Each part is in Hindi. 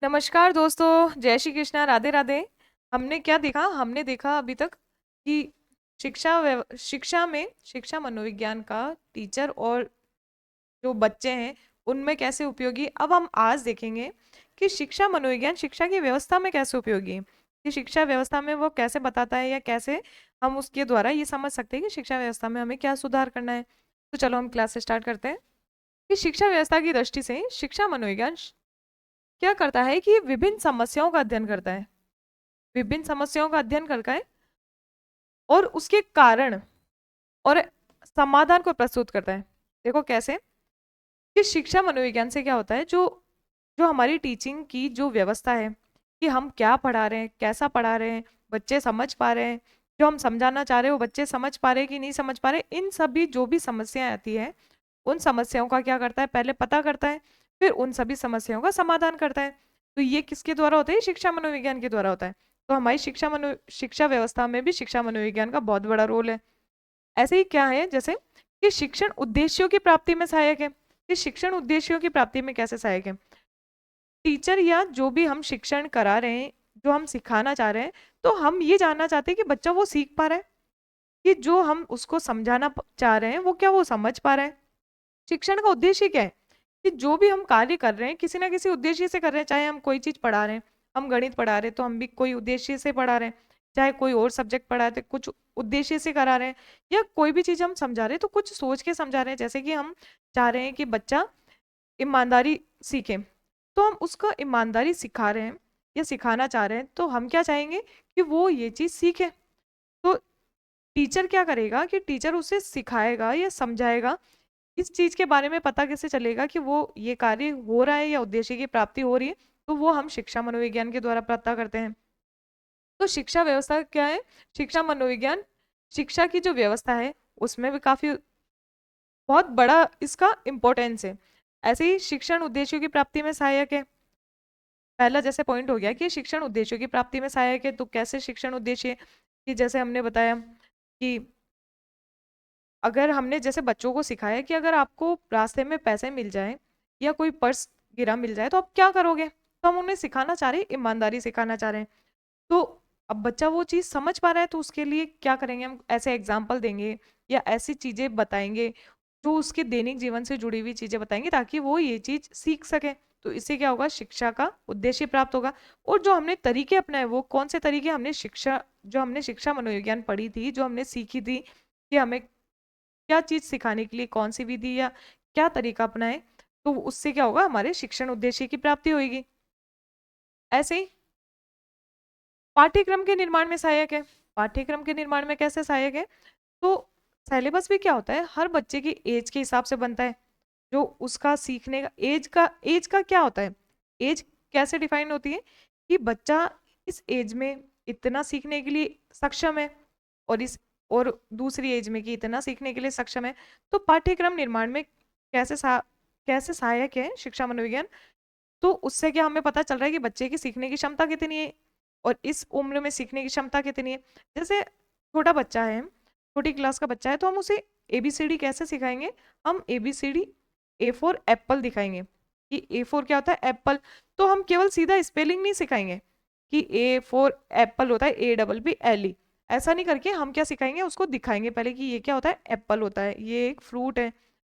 नमस्कार दोस्तों, जय श्री कृष्णा, राधे राधे। हमने देखा अभी तक कि शिक्षा मनोविज्ञान का टीचर और जो बच्चे हैं उनमें कैसे उपयोगी। अब हम आज देखेंगे कि शिक्षा मनोविज्ञान शिक्षा की व्यवस्था में कैसे उपयोगी है, कि शिक्षा व्यवस्था में वो कैसे बताता है या कैसे हम उसके द्वारा ये समझ सकते हैं कि शिक्षा व्यवस्था में हमें क्या सुधार करना है। तो चलो हम क्लास स्टार्ट करते हैं कि शिक्षा व्यवस्था की दृष्टि से शिक्षा मनोविज्ञान क्या करता है कि विभिन्न समस्याओं का अध्ययन करता है। विभिन्न समस्याओं का अध्ययन करता है और उसके कारण और समाधान को प्रस्तुत करता है। देखो कैसे कि शिक्षा मनोविज्ञान से क्या होता है, जो जो हमारी टीचिंग की जो व्यवस्था है कि हम क्या पढ़ा रहे हैं, कैसा पढ़ा रहे हैं, बच्चे समझ पा रहे हैं, जो हम समझाना चाह रहे हैं वो बच्चे समझ पा रहे हैं कि नहीं समझ पा रहे, इन सभी जो भी समस्याएं आती है उन समस्याओं का क्या करता है, पहले पता करता है, फिर उन सभी समस्याओं का समाधान करता है। तो ये किसके द्वारा होता है? शिक्षा मनोविज्ञान के द्वारा होता है। तो हमारी शिक्षा व्यवस्था में भी शिक्षा मनोविज्ञान का बहुत बड़ा रोल है। ऐसे ही क्या है, जैसे कि शिक्षण उद्देश्यों की प्राप्ति में सहायक है। कि शिक्षण उद्देश्यों की प्राप्ति में कैसे सहायक है? टीचर या जो भी हम शिक्षण करा रहे हैं, जो हम सिखाना चाह रहे हैं, तो हम ये जानना चाहते हैं कि बच्चा वो सीख पा रहा है, कि जो हम उसको समझाना चाह रहे हैं वो क्या वो समझ पा रहा है। शिक्षण का उद्देश्य क्या है? कि जो भी हम कार्य कर रहे हैं किसी ना किसी उद्देश्य से कर रहे हैं। चाहे हम कोई चीज पढ़ा रहे हैं, हम गणित पढ़ा रहे हैं तो हम भी कोई उद्देश्य से पढ़ा रहे हैं, चाहे कोई और सब्जेक्ट पढ़ा रहे हैं कुछ उद्देश्य से करा रहे हैं, या कोई भी चीज हम समझा रहे हैं तो कुछ सोच के समझा रहे हैं। जैसे कि हम चाह रहे हैं कि बच्चा ईमानदारी सीखे, तो हम उसको ईमानदारी सिखा रहे हैं या सिखाना चाह रहे हैं, तो हम क्या चाहेंगे कि वो ये चीज सीखे। तो टीचर क्या करेगा कि टीचर उसे सिखाएगा या समझाएगा। इस चीज के बारे में पता कैसे चलेगा कि वो ये कार्य हो रहा है या उद्देश्य की प्राप्ति हो रही है, तो वो हम शिक्षा मनोविज्ञान के द्वारा पता करते हैं। तो शिक्षा व्यवस्था क्या है? शिक्षा मनोविज्ञान शिक्षा की जो व्यवस्था है उसमें भी काफी बहुत बड़ा इसका इम्पोर्टेंस है। ऐसे ही शिक्षण उद्देश्यों की प्राप्ति में सहायक है। पहला जैसे पॉइंट हो गया कि शिक्षण उद्देश्यों की प्राप्ति में सहायक है। तो कैसे शिक्षण उद्देश्य? कि जैसे हमने बताया कि अगर हमने जैसे बच्चों को सिखाया कि अगर आपको रास्ते में पैसे मिल जाए या कोई पर्स गिरा मिल जाए तो आप क्या करोगे, तो हम उन्हें सिखाना चाह रहे हैं, ईमानदारी सिखाना चाह रहे हैं। तो अब बच्चा वो चीज समझ पा रहा है तो उसके लिए क्या करेंगे, हम ऐसे एग्जाम्पल देंगे या ऐसी चीजें बताएंगे जो उसके दैनिक जीवन से जुड़ी हुई चीजें बताएंगे ताकि वो ये चीज सीख सके। तो इससे क्या होगा, शिक्षा का उद्देश्य प्राप्त होगा। और जो हमने तरीके अपनाए वो कौन से तरीके, हमने शिक्षा मनोविज्ञान पढ़ी थी, जो हमने सीखी थी कि हमें क्या चीज सिखाने के लिए कौन सी विधि या क्या तरीका अपनाएं, तो उससे क्या होगा, हमारे शिक्षण उद्देश्य की प्राप्ति होगी। ऐसे ही पाठ्यक्रम के निर्माण में सहायक है। पाठ्यक्रम के निर्माण में कैसे सहायक है? तो सिलेबस भी क्या होता है, हर बच्चे की एज के हिसाब से बनता है। जो उसका सीखने का एज का क्या होता है, एज कैसे डिफाइन होती है कि बच्चा इस एज में इतना सीखने के लिए सक्षम है और इस और दूसरी एज में कि इतना सीखने के लिए सक्षम है। तो पाठ्यक्रम निर्माण में कैसे सहायक है शिक्षा मनोविज्ञान? तो उससे क्या हमें पता चल रहा है कि बच्चे की सीखने की क्षमता कितनी है और इस उम्र में सीखने की क्षमता कितनी है। जैसे छोटा बच्चा है, छोटी क्लास का बच्चा है, तो हम उसे एबीसीडी कैसे सिखाएंगे? हम एबीसीडी ए फॉर एप्पल दिखाएंगे कि ए फॉर क्या होता है, एप्पल। तो हम केवल सीधा स्पेलिंग नहीं सिखाएंगे कि ए फॉर एप्पल होता है APPLE। ऐसा नहीं करके हम क्या सिखाएंगे, उसको दिखाएंगे पहले कि ये क्या होता है, एप्पल होता है, ये एक फ्रूट है।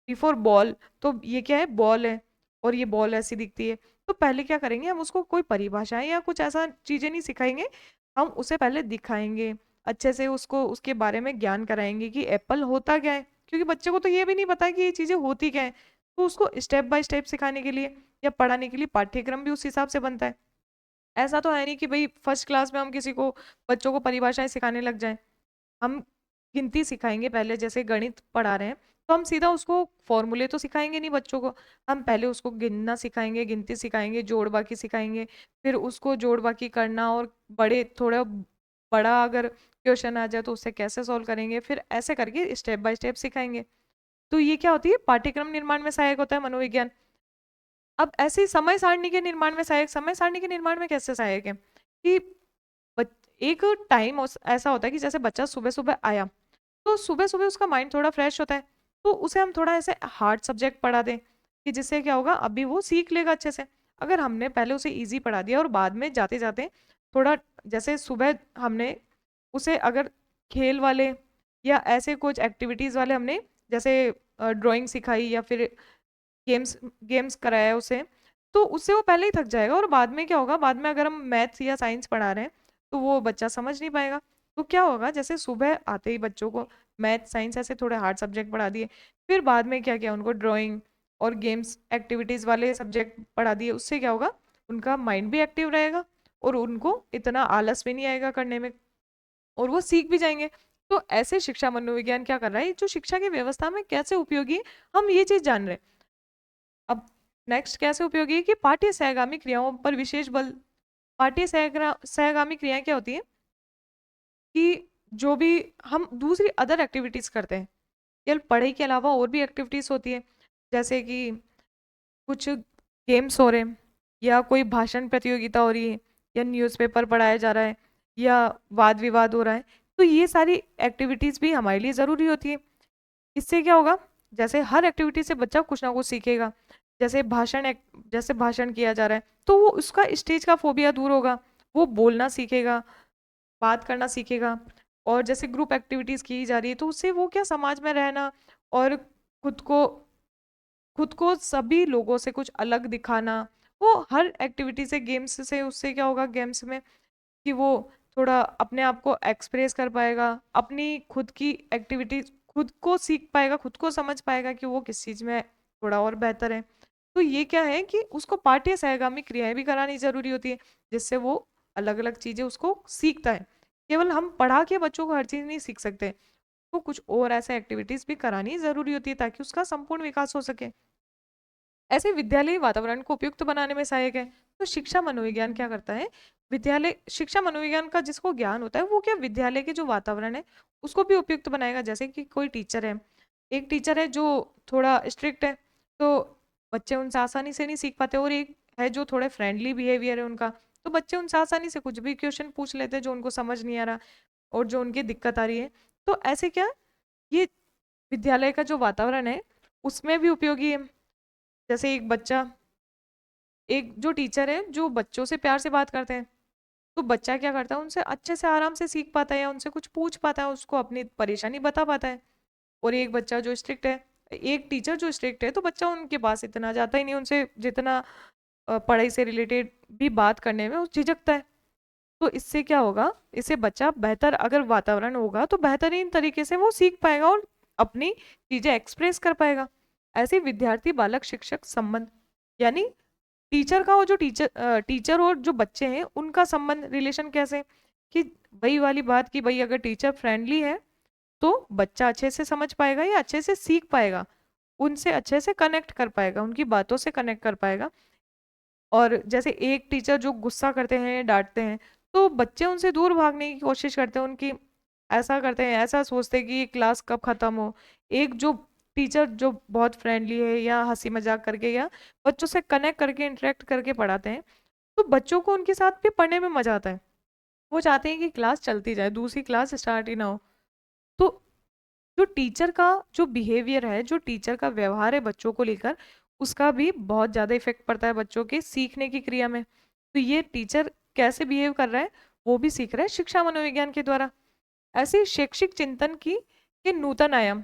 बी फॉर बॉल, तो ये क्या है, बॉल है और ये बॉल ऐसी दिखती है। तो पहले क्या करेंगे, हम उसको कोई परिभाषाएं या कुछ ऐसा चीजें नहीं सिखाएंगे, हम उसे पहले दिखाएंगे, अच्छे से उसको उसके बारे में ज्ञान कराएंगे कि एप्पल होता क्या है, क्योंकि बच्चे को तो ये भी नहीं पता कि ये चीजें होती क्या है। तो उसको स्टेप बाय स्टेप सिखाने के लिए या पढ़ाने के लिए पाठ्यक्रम भी उस हिसाब से बनता है। ऐसा तो है नहीं कि भाई फर्स्ट क्लास में हम किसी को बच्चों को परिभाषाएं सिखाने लग जाएं। हम गिनती सिखाएंगे पहले, जैसे गणित पढ़ा रहे हैं तो हम सीधा उसको फॉर्मूले तो सिखाएंगे नहीं बच्चों को, हम पहले उसको गिनना सिखाएंगे, गिनती सिखाएंगे, जोड़ बाकी सिखाएंगे, फिर उसको जोड़ बाकी करना और बड़े थोड़ा बड़ा अगर क्वेश्चन आ जाए तो उससे कैसे सॉल्व करेंगे, फिर ऐसे करके स्टेप बाय स्टेप सिखाएंगे। तो ये क्या होती है, पाठ्यक्रम निर्माण में सहायक होता है मनोविज्ञान। अब ऐसे ही समय सारणी के निर्माण में सहायक, समय सारणी के निर्माण में कैसे सहायक है कि एक टाइम ऐसा होता है कि जैसे बच्चा सुबह सुबह आया तो सुबह सुबह उसका माइंड थोड़ा फ्रेश होता है, तो उसे हम थोड़ा ऐसे हार्ड सब्जेक्ट पढ़ा दें कि जिससे क्या होगा, अभी वो सीख लेगा अच्छे से। अगर हमने पहले उसे इजी पढ़ा दिया और बाद में जाते जाते थोड़ा, जैसे सुबह हमने उसे अगर खेल वाले या ऐसे कुछ एक्टिविटीज वाले हमने, जैसे ड्राइंग सिखाई या फिर गेम्स गेम्स कराया उसे, तो उससे वो पहले ही थक जाएगा। और बाद में क्या होगा, बाद में अगर हम मैथ्स या साइंस पढ़ा रहे हैं तो वो बच्चा समझ नहीं पाएगा। तो क्या होगा, जैसे सुबह आते ही बच्चों को मैथ साइंस ऐसे थोड़े हार्ड सब्जेक्ट पढ़ा दिए, फिर बाद में क्या किया, उनको ड्राइंग और गेम्स एक्टिविटीज वाले सब्जेक्ट पढ़ा दिए, उससे क्या होगा, उनका माइंड भी एक्टिव रहेगा और उनको इतना आलस भी नहीं आएगा करने में, और वो सीख भी जाएंगे। तो ऐसे शिक्षा मनोविज्ञान क्या कर रहा है, जो शिक्षा की व्यवस्था में कैसे उपयोगी है, हम ये चीज जान रहे हैं। अब नेक्स्ट कैसे उपयोगी है कि पाठ्य सहगामी क्रियाओं पर विशेष बल। पाठ्य सहगामी क्रियाएं क्या होती है कि जो भी हम दूसरी अदर एक्टिविटीज करते हैं, केवल पढ़ाई के अलावा और भी एक्टिविटीज होती है, जैसे कि कुछ गेम्स हो रहे हैं, या कोई भाषण प्रतियोगिता हो रही है, या न्यूज़पेपर पढ़ाया जा रहा है, या वाद विवाद हो रहा है, तो ये सारी एक्टिविटीज भी हमारे लिए ज़रूरी होती है। इससे क्या होगा, जैसे हर एक्टिविटी से बच्चा कुछ ना कुछ सीखेगा। जैसे जैसे भाषण किया जा रहा है तो वो उसका स्टेज का फोबिया दूर होगा, वो बोलना सीखेगा, बात करना सीखेगा। और जैसे ग्रुप एक्टिविटीज की जा रही है तो उससे वो क्या, समाज में रहना और खुद को खुद को सभी लोगों से कुछ अलग दिखाना, वो हर एक्टिविटी से, गेम्स से, उससे क्या होगा, गेम्स में कि वो थोड़ा अपने आप को एक्सप्रेस कर पाएगा, अपनी खुद की एक्टिविटी खुद को सीख पाएगा, खुद को समझ पाएगा कि वो किस चीज में थोड़ा और बेहतर है। तो ये क्या है कि उसको पाठ्य सहगामी क्रियाएं भी करानी जरूरी होती है, जिससे वो अलग अलग चीजें उसको सीखता है। केवल हम पढ़ा के बच्चों को हर चीज नहीं सीख सकते, तो कुछ और ऐसे एक्टिविटीज भी करानी जरूरी होती है ताकि उसका संपूर्ण विकास हो सके। ऐसे विद्यालय वातावरण को उपयुक्त बनाने में सहायक है। तो शिक्षा मनोविज्ञान क्या करता है, विद्यालय शिक्षा मनोविज्ञान का जिसको ज्ञान होता है वो क्या, विद्यालय के जो वातावरण है उसको भी उपयुक्त बनाएगा। जैसे कि कोई टीचर है, एक टीचर है जो थोड़ा स्ट्रिक्ट है, तो बच्चे उनसे आसानी से नहीं सीख पाते, और एक है जो थोड़े फ्रेंडली बिहेवियर है उनका, तो बच्चे उनसे आसानी से कुछ भी क्वेश्चन पूछ लेते हैं जो उनको समझ नहीं आ रहा और जो उनकी दिक्कत आ रही है। तो ऐसे क्या, ये विद्यालय का जो वातावरण है उसमें भी उपयोगी है। जैसे एक जो टीचर है जो बच्चों से प्यार से बात करते हैं, तो बच्चा क्या करता है, उनसे अच्छे से आराम से सीख पाता है या उनसे कुछ पूछ पाता है, उसको अपनी परेशानी बता पाता है। और एक बच्चा जो स्ट्रिक्ट है, एक टीचर जो स्ट्रिक्ट है, तो बच्चा उनके पास इतना जाता ही नहीं, उनसे जितना पढ़ाई से रिलेटेड भी बात करने में वो झिझकता है। तो इससे क्या होगा, इससे बच्चा बेहतर अगर वातावरण होगा तो बेहतरीन तरीके से वो सीख पाएगा और अपनी चीजें एक्सप्रेस कर पाएगा। ऐसे विद्यार्थी बालक शिक्षक संबंध, यानी टीचर का, और जो टीचर और जो बच्चे हैं उनका संबंध, रिलेशन कैसे, कि वही वाली बात कि भाई अगर टीचर फ्रेंडली है तो बच्चा अच्छे से समझ पाएगा या अच्छे से सीख पाएगा, उनसे अच्छे से कनेक्ट कर पाएगा, उनकी बातों से कनेक्ट कर पाएगा। और जैसे एक टीचर जो गुस्सा करते हैं, डांटते हैं, तो बच्चे उनसे दूर भागने की कोशिश करते हैं, उनकी ऐसा करते हैं, ऐसा सोचते हैं कि क्लास कब खत्म हो। एक जो टीचर जो बहुत फ्रेंडली है या हंसी मजाक करके या बच्चों से कनेक्ट करके इंटरेक्ट करके पढ़ाते हैं, तो बच्चों को उनके साथ भी पढ़ने में मजा आता है। वो चाहते हैं कि क्लास चलती जाए, दूसरी क्लास स्टार्ट ही ना हो। तो जो टीचर का जो बिहेवियर है, जो टीचर का व्यवहार है बच्चों को लेकर, उसका भी बहुत ज़्यादा इफेक्ट पड़ता है बच्चों के सीखने की क्रिया में। तो ये टीचर कैसे बिहेव कर रहा है वो भी सीख रहा है शिक्षा मनोविज्ञान के द्वारा। ऐसे शैक्षिक चिंतन की के नूतन आयाम,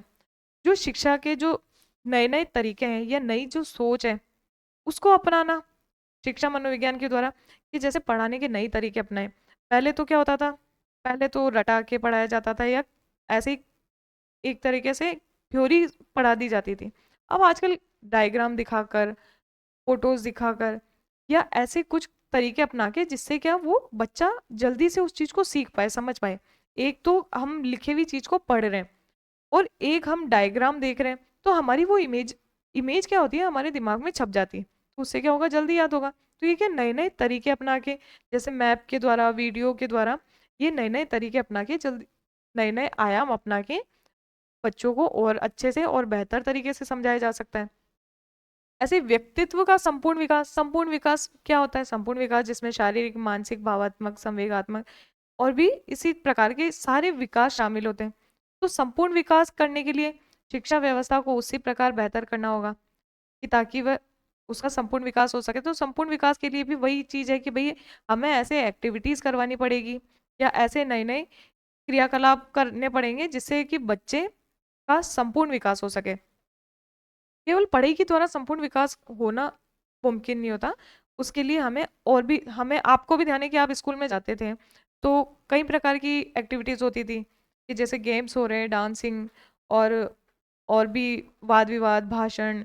जो शिक्षा के जो नए नए तरीके हैं या नई जो सोच है उसको अपनाना शिक्षा मनोविज्ञान के द्वारा, कि जैसे पढ़ाने के नए तरीके अपनाए। पहले तो क्या होता था, पहले तो रटा के पढ़ाया जाता था या ऐसे ही एक तरीके से थ्योरी पढ़ा दी जाती थी। अब आजकल डायग्राम दिखाकर, फोटोज दिखाकर, या ऐसे कुछ तरीके अपना के जिससे क्या वो बच्चा जल्दी से उस चीज को सीख पाए, समझ पाए। एक तो हम लिखी हुई चीज को पढ़ रहे हैं और एक हम डायग्राम देख रहे हैं, तो हमारी वो इमेज इमेज क्या होती है, हमारे दिमाग में छप जाती है, तो उससे क्या होगा, जल्दी याद होगा। तो ये क्या, नए नए तरीके अपना के, जैसे मैप के द्वारा, वीडियो के द्वारा, ये नए नए तरीके अपना के जल्दी, नए नए आयाम अपना के बच्चों को और अच्छे से और बेहतर तरीके से समझाया जा सकता है। ऐसे व्यक्तित्व का संपूर्ण विकास, संपूर्ण विकास क्या होता है, संपूर्ण विकास जिसमें शारीरिक, मानसिक, भावात्मक, संवेगात्मक और भी इसी प्रकार के सारे विकास शामिल होते हैं। तो संपूर्ण विकास करने के लिए शिक्षा व्यवस्था को उसी प्रकार बेहतर करना होगा कि ताकि वह उसका संपूर्ण विकास हो सके। तो संपूर्ण विकास के लिए भी वही चीज़ है कि भई हमें ऐसे एक्टिविटीज़ करवानी पड़ेगी या ऐसे नए-नए क्रियाकलाप करने पड़ेंगे जिससे कि बच्चे का संपूर्ण विकास हो सके। केवल पढ़ाई के द्वारा संपूर्ण विकास होना मुमकिन नहीं होता। उसके लिए हमें आपको भी ध्यान है कि आप स्कूल में जाते थे, तो कई प्रकार की एक्टिविटीज़ होती थी कि जैसे गेम्स हो रहे हैं, डांसिंग और और भी वाद-विवाद, भाषण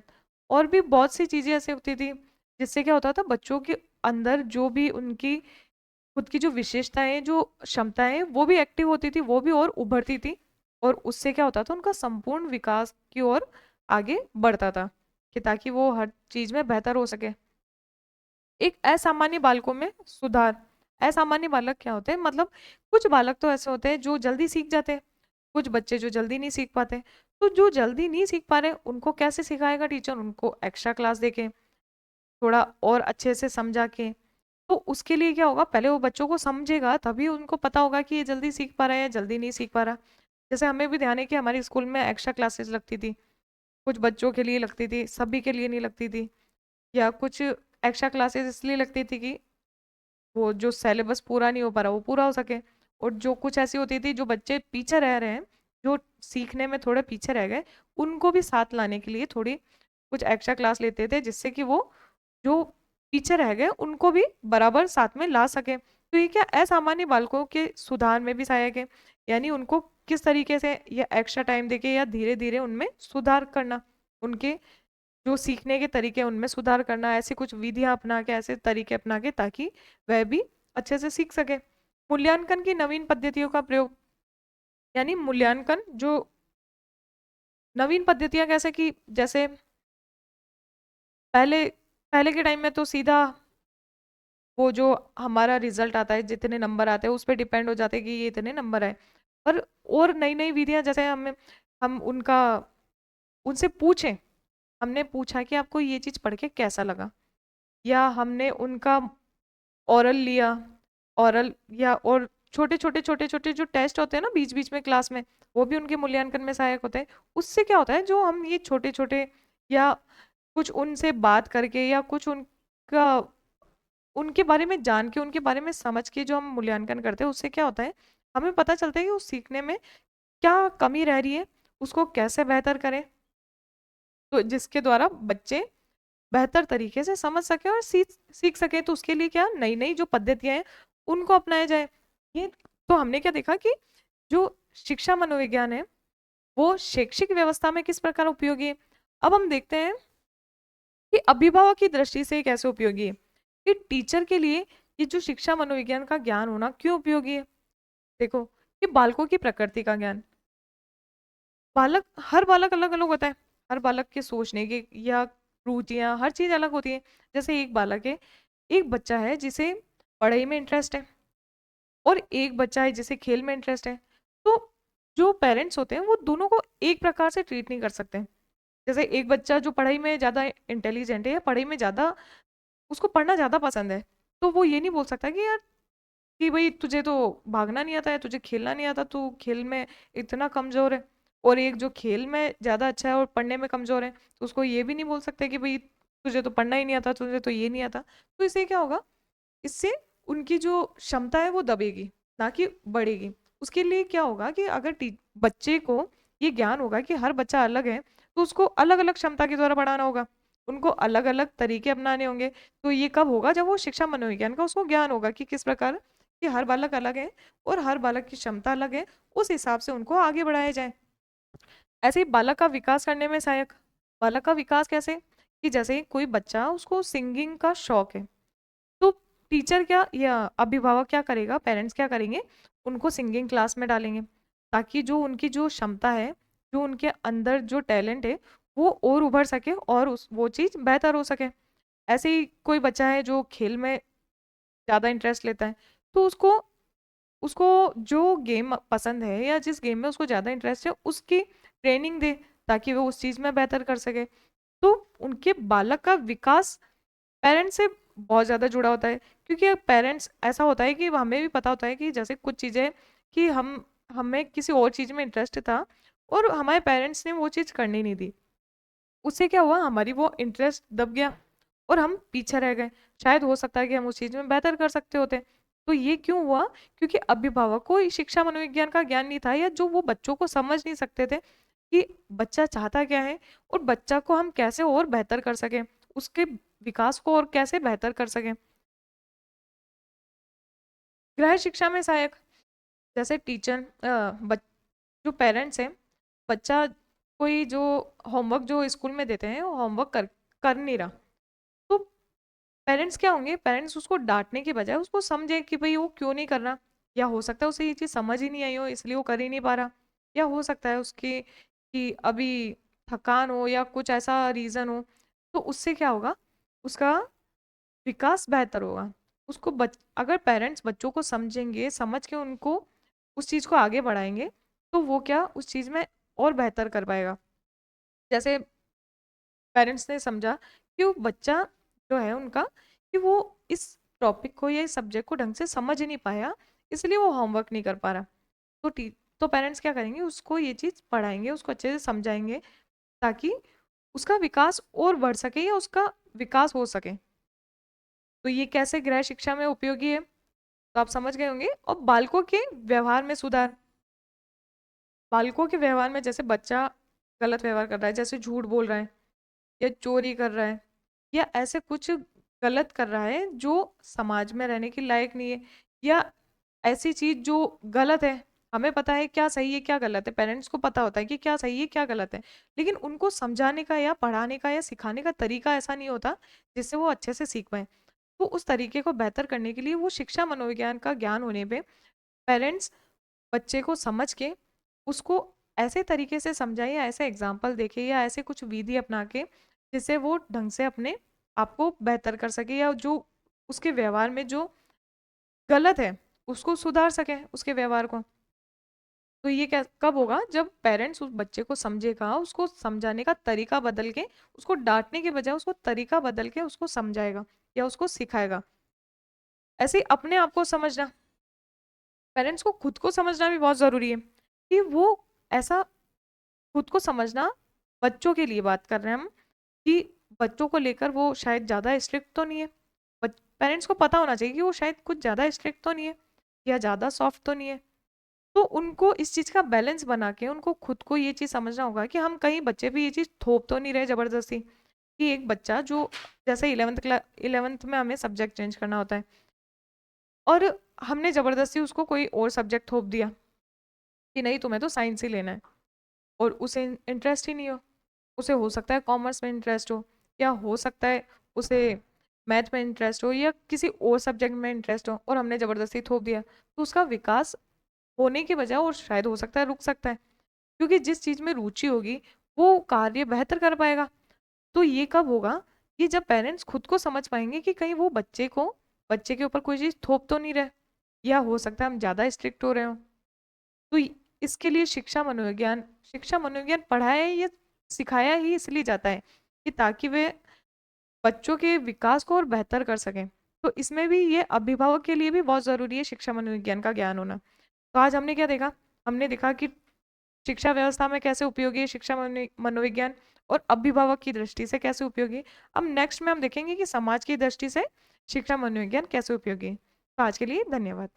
और भी बहुत सी चीज़ें ऐसी होती थी, जिससे क्या होता था बच्चों के अंदर जो भी उनकी खुद की जो विशेषताएँ, जो क्षमताएँ, वो भी एक्टिव होती थी, वो भी और उभरती थी और उससे क्या होता था उनका संपूर्ण विकास की ओर आगे बढ़ता था कि ताकि वो हर चीज़ में बेहतर हो सके। एक असामान्य बालकों में सुधार। असामान्य बालक क्या होते हैं? मतलब कुछ बालक तो ऐसे होते हैं जो जल्दी सीख जाते हैं, कुछ बच्चे जो जल्दी नहीं सीख पाते। तो जो जल्दी नहीं सीख पा रहे, उनको कैसे सिखाएगा टीचर? उनको एक्स्ट्रा क्लास देके, थोड़ा और अच्छे से समझा के। तो उसके लिए क्या होगा, पहले वो बच्चों को समझेगा तभी उनको पता होगा कि ये जल्दी सीख पा रहा है या जल्दी नहीं सीख पा रहा। जैसे हमें भी ध्यान है कि हमारे स्कूल में एक्स्ट्रा क्लासेस लगती थी, कुछ बच्चों के लिए लगती थी, सभी के लिए नहीं लगती थी, या कुछ एक्स्ट्रा क्लासेस इसलिए लगती थी कि वो जो सिलेबस पूरा नहीं हो पा रहा वो पूरा हो सके, और जो कुछ ऐसी होती थी जो बच्चे पीछे रह रहे हैं, जो सीखने में थोड़े पीछे रह गए, उनको भी साथ लाने के लिए थोड़ी कुछ एक्स्ट्रा क्लास लेते थे जिससे कि वो जो पीछे रह गए उनको भी बराबर साथ में ला सके। तो ये क्या असामान्य बालकों के सुधार में भी सहायक है, यानी उनको किस तरीके से या एक्स्ट्रा टाइम देके या धीरे धीरे उनमें सुधार करना, उनके जो सीखने के तरीके हैं उनमें सुधार करना, ऐसी कुछ विधियां अपना के, ऐसे तरीके अपना के, ताकि वह भी अच्छे से सीख सके। मूल्यांकन की नवीन पद्धतियों का प्रयोग, यानी मूल्यांकन जो नवीन पद्धतियां कैसे कि जैसे पहले पहले के टाइम में तो सीधा वो जो हमारा रिजल्ट आता है, जितने नंबर आते हैं उस पे डिपेंड हो जाते हैं कि ये इतने नंबर आए। पर और नई नई विधियां, जैसे हम उनका उनसे पूछें, हमने पूछा कि आपको ये चीज पढ़ के कैसा लगा, या हमने उनका ओरल लिया, ओरल या और छोटे छोटे जो टेस्ट होते हैं ना बीच बीच में क्लास में, वो भी उनके मूल्यांकन में सहायक होते हैं। उससे क्या होता है, जो हम ये छोटे छोटे या कुछ उनसे बात करके या कुछ उनका उनके बारे में जान के, उनके बारे में समझ के जो हम मूल्यांकन करते हैं, उससे क्या होता है, हमें पता चलता है कि उस सीखने में क्या कमी रह रही है, उसको कैसे बेहतर करें, तो जिसके द्वारा बच्चे बेहतर तरीके से समझ सके और सीख सीख सके। तो उसके लिए क्या नई नई जो पद्धतियां हैं उनको अपनाया जाए। ये तो हमने क्या देखा कि जो शिक्षा मनोविज्ञान है वो शैक्षिक व्यवस्था में किस प्रकार उपयोगी है। अब हम देखते हैं कि अभिभावक की दृष्टि से ये कैसे उपयोगी है, कि टीचर के लिए ये जो शिक्षा मनोविज्ञान का ज्ञान होना क्यों उपयोगी है। देखो, ये बालकों की प्रकृति का ज्ञान, हर बालक अलग अलग होता है, हर बालक के सोचने की या रुचियां, हर चीज अलग होती है। जैसे एक बालक है, एक बच्चा है जिसे पढ़ाई में इंटरेस्ट है, और एक बच्चा है जिसे खेल में इंटरेस्ट है। तो जो पेरेंट्स होते हैं वो दोनों को एक प्रकार से ट्रीट नहीं कर सकते। जैसे एक बच्चा जो पढ़ाई में ज़्यादा इंटेलिजेंट है या पढ़ाई में ज़्यादा, उसको पढ़ना ज़्यादा पसंद है, तो वो ये नहीं बोल सकता कि यार कि भाई तुझे तो भागना नहीं आता है, तुझे खेलना नहीं आता, तू खेल में इतना कमजोर है। और एक जो खेल में ज्यादा अच्छा है और पढ़ने में कमजोर है, तो उसको ये भी नहीं बोल सकते कि भाई तुझे तो पढ़ना ही नहीं आता, तुझे तो ये नहीं आता। तो इससे क्या होगा, इससे उनकी जो क्षमता है वो दबेगी, ना कि बढ़ेगी। उसके लिए क्या होगा कि अगर बच्चे को ये ज्ञान होगा कि हर बच्चा अलग है, तो उसको अलग अलग क्षमता के द्वारा बढ़ाना होगा, उनको अलग अलग तरीके अपनाने होंगे। तो ये कब होगा, जब वो शिक्षा मनोविज्ञान का उसको ज्ञान होगा कि किस प्रकार कि हर बालक अलग है और हर बालक की क्षमता अलग है, उस हिसाब से उनको आगे बढ़ाया जाए। ऐसे ही बालक का विकास करने में सहायक, बालक का विकास कैसे, कि जैसे कोई बच्चा, उसको सिंगिंग का शौक है, तो टीचर क्या या अभिभावक क्या करेगा, पेरेंट्स क्या करेंगे, उनको सिंगिंग क्लास में डालेंगे, ताकि जो उनकी जो क्षमता है, जो उनके अंदर जो टैलेंट है, वो और उभर सके और उस वो चीज़ बेहतर हो सके। ऐसे ही कोई बच्चा है जो खेल में ज़्यादा इंटरेस्ट लेता है, तो उसको उसको जो गेम पसंद है या जिस गेम में उसको ज़्यादा इंटरेस्ट है उसकी ट्रेनिंग दे, ताकि वो उस चीज़ में बेहतर कर सके। तो उनके बालक का विकास पेरेंट्स से बहुत ज़्यादा जुड़ा होता है, क्योंकि पेरेंट्स ऐसा होता है कि हमें भी पता होता है कि जैसे कुछ चीज़ें कि हमें किसी और चीज़ में इंटरेस्ट था और हमारे पेरेंट्स ने वो चीज़ करनी नहीं दी, उससे क्या हुआ, हमारी वो इंटरेस्ट दब गया और हम पीछे रह गए। शायद हो सकता है कि हम उस चीज में बेहतर कर सकते होते। तो ये क्यों हुआ? क्योंकि अभिभावक को इस शिक्षा मनोविज्ञान का ज्ञान नहीं था, या जो वो बच्चों को समझ नहीं सकते थे कि बच्चा चाहता क्या है, और बच्चा को हम कैसे और बेहतर कर सकें, उसके विकास को और कैसे बेहतर कर सकें। गृह शिक्षा में सहायक, जैसे टीचर, जो पेरेंट्स हैं, बच्चा कोई जो होमवर्क जो स्कूल में देते हैं वो होमवर्क कर नहीं रहा, तो पेरेंट्स क्या होंगे, पेरेंट्स उसको डांटने के बजाय उसको समझे कि भाई वो क्यों नहीं कर रहा। या हो सकता है उसे ये चीज़ समझ ही नहीं आई हो इसलिए वो कर ही नहीं पा रहा, या हो सकता है उसकी कि अभी थकान हो या कुछ ऐसा रीज़न हो। तो उससे क्या होगा, उसका विकास बेहतर होगा। उसको अगर पेरेंट्स बच्चों को समझेंगे, समझ के उनको उस चीज़ को आगे बढ़ाएंगे, तो वो क्या उस चीज़ में और बेहतर कर पाएगा। जैसे पेरेंट्स ने समझा कि वो बच्चा जो है उनका, कि वो इस टॉपिक को या इस सब्जेक्ट को ढंग से समझ ही नहीं पाया, इसलिए वो होमवर्क नहीं कर पा रहा। तो तो पेरेंट्स क्या करेंगे, उसको ये चीज़ पढ़ाएंगे, उसको अच्छे से समझाएंगे, ताकि उसका विकास और बढ़ सके या उसका विकास हो सके। तो ये कैसे गृह शिक्षा में उपयोगी है, तो आप समझ गए होंगे। और बालकों के व्यवहार में सुधार, बालकों के व्यवहार में जैसे बच्चा गलत व्यवहार कर रहा है, जैसे झूठ बोल रहा है या चोरी कर रहा है, या ऐसे कुछ गलत कर रहा है जो समाज में रहने के लायक नहीं है, या ऐसी चीज जो गलत है, हमें पता है क्या सही है क्या गलत है, पेरेंट्स को पता होता है कि क्या सही है क्या गलत है, लेकिन उनको समझाने का या पढ़ाने का या सिखाने का तरीका ऐसा नहीं होता जिससे वो अच्छे से सीख पाए। तो उस तरीके को बेहतर करने के लिए वो शिक्षा मनोविज्ञान का ज्ञान होने पे पेरेंट्स बच्चे को समझ के उसको ऐसे तरीके से समझाए, या ऐसे एग्जाम्पल देखे, या ऐसे कुछ विधि अपना के जिससे वो ढंग से अपने आप को बेहतर कर सके, या जो उसके व्यवहार में जो गलत है उसको सुधार सके उसके व्यवहार को। तो ये क्या कब होगा, जब पेरेंट्स उस बच्चे को समझेगा, उसको समझाने का तरीका बदल के, उसको डांटने के बजाय उसको तरीका बदल के उसको समझाएगा या उसको सिखाएगा। ऐसे ही अपने आप को समझना, पेरेंट्स को खुद को समझना भी बहुत जरूरी है, कि वो ऐसा खुद को समझना, बच्चों के लिए बात कर रहे हैं हम, कि बच्चों को लेकर वो शायद ज़्यादा स्ट्रिक्ट तो नहीं है। पेरेंट्स को पता होना चाहिए कि वो शायद कुछ ज़्यादा स्ट्रिक्ट तो नहीं है, या ज़्यादा सॉफ्ट तो नहीं है। तो उनको इस चीज़ का बैलेंस बना के उनको खुद को ये चीज़ समझना होगा कि हम कहीं बच्चे पे ये चीज़ थोप तो नहीं रहे ज़बरदस्ती। कि एक बच्चा जो, जैसे 11th में हमें सब्जेक्ट चेंज करना होता है, और हमने ज़बरदस्ती उसको कोई और सब्जेक्ट थोप दिया कि नहीं तुम्हें तो साइंस ही लेना है, और उसे इंटरेस्ट ही नहीं हो। उसे हो सकता है कॉमर्स में इंटरेस्ट हो, या हो सकता है उसे मैथ में इंटरेस्ट हो, या किसी और सब्जेक्ट में इंटरेस्ट हो, और हमने ज़बरदस्ती थोप दिया, तो उसका विकास होने के बजाय और शायद हो सकता है रुक सकता है। क्योंकि जिस चीज़ में रुचि होगी वो कार्य बेहतर कर पाएगा। तो ये कब होगा, ये जब पेरेंट्स खुद को समझ पाएंगे कि कहीं वो बच्चे के ऊपर कोई चीज़ थोप तो नहीं रहे, या हो सकता है हम ज़्यादा स्ट्रिक्ट हो रहे हो। तो इसके लिए शिक्षा मनोविज्ञान पढ़ाया या सिखाया ही इसलिए जाता है कि ताकि वे बच्चों के विकास को और बेहतर कर सकें। तो इसमें भी ये अभिभावक के लिए भी बहुत ज़रूरी है शिक्षा मनोविज्ञान का ज्ञान होना। तो आज हमने क्या देखा, हमने देखा कि शिक्षा व्यवस्था में कैसे उपयोगी है शिक्षा मनोविज्ञान, और अभिभावक की दृष्टि से कैसे उपयोगी। अब नेक्स्ट में हम देखेंगे कि समाज की दृष्टि से शिक्षा मनोविज्ञान कैसे उपयोगी। तो आज के लिए धन्यवाद।